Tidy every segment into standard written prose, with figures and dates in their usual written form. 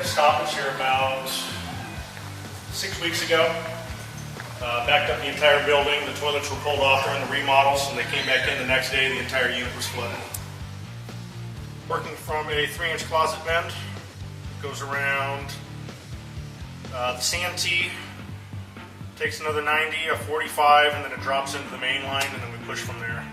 stoppage here about 6 weeks ago. Backed up the entire building. The toilets were pulled off during the remodels, and they came back in the next day. The entire unit was flooded. Working from a 3-inch closet vent. It goes around the santee, takes another 90, a 45, and then it drops into the main line, and then we push from there.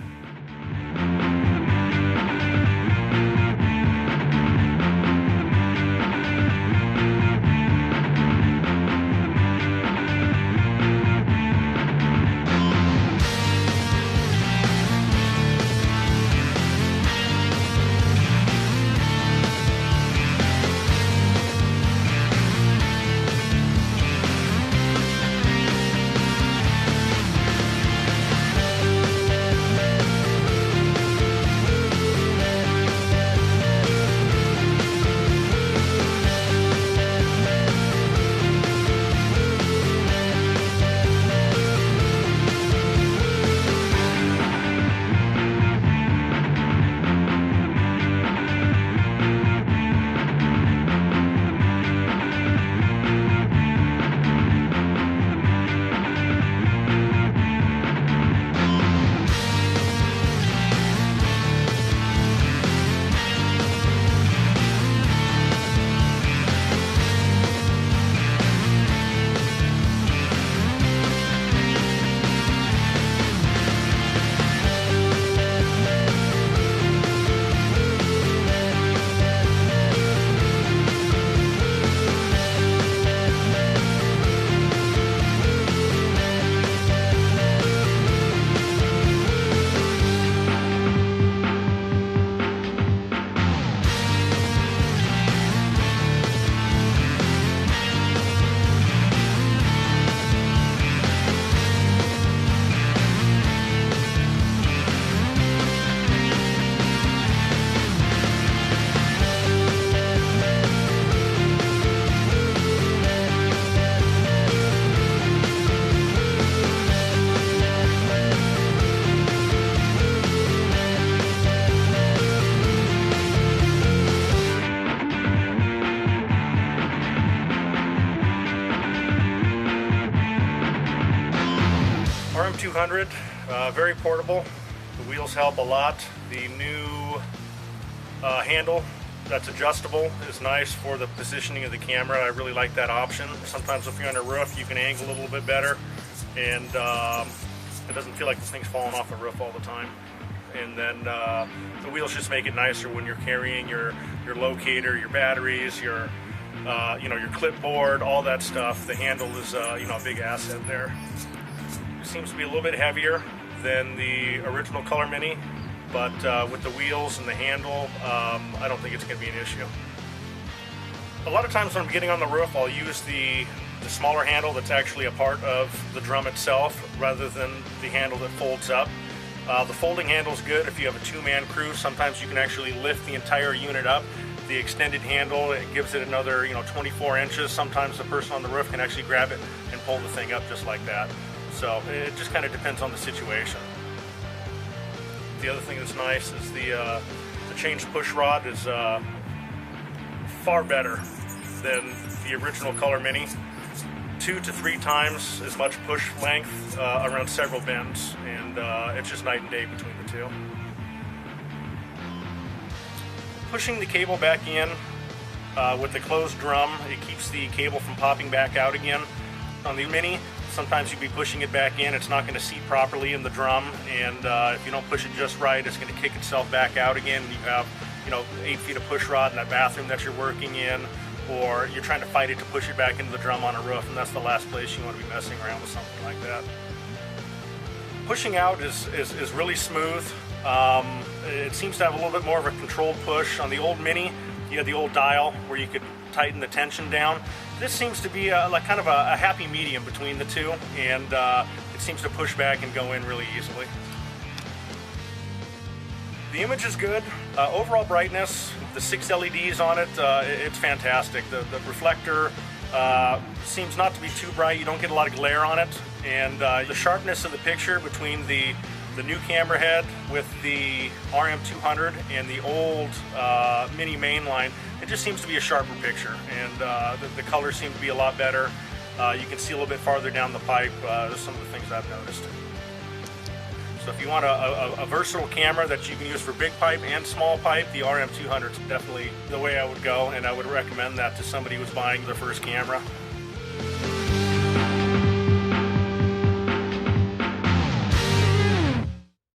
rM200, very portable. The wheels help a lot. The new handle that's adjustable is nice for the positioning of the camera. I really like that option. Sometimes if you're on a roof, you can angle a little bit better, and it doesn't feel like this thing's falling off a roof all the time. And then the wheels just make it nicer when you're carrying your locator, your batteries, your your clipboard, all that stuff. The handle is a big asset there. It seems to be a little bit heavier than the original Color Mini, but with the wheels and the handle, I don't think it's going to be an issue. A lot of times when I'm getting on the roof, I'll use the smaller handle that's actually a part of the drum itself rather than the handle that folds up. The folding handle is good if you have a two-man crew. Sometimes you can actually lift the entire unit up. The extended handle, it gives it another 24 inches. Sometimes the person on the roof can actually grab it and pull the thing up just like that. So it just kind of depends on the situation. The other thing that's nice is the change push rod is far better than the original Color Mini. 2 to 3 times as much push length around several bends, and it's just night and day between the two. Pushing the cable back in with the closed drum, it keeps the cable from popping back out again. On the Mini, sometimes you'd be pushing it back in, it's not going to seat properly in the drum, and if you don't push it just right, it's going to kick itself back out again. You have 8 feet of push rod in that bathroom that you're working in, or you're trying to fight it to push it back into the drum on a roof, and that's the last place you want to be messing around with something like that. Pushing out is really smooth. It seems to have a little bit more of a controlled push. On the old Mini, you had the old dial where you could tighten the tension down. This seems to be like kind of a happy medium between the two, and it seems to push back and go in really easily. The image is good. Overall brightness, the 6 LEDs on it, it's fantastic. The reflector seems not to be too bright. You don't get a lot of glare on it, and the sharpness of the picture between the the new camera head with the rM200 and the old mini mainline, it just seems to be a sharper picture, and the colors seem to be a lot better. You can see a little bit farther down the pipe. There's some of the things I've noticed. So if you want a versatile camera that you can use for big pipe and small pipe, the rM200 is definitely the way I would go, and I would recommend that to somebody who's buying their first camera.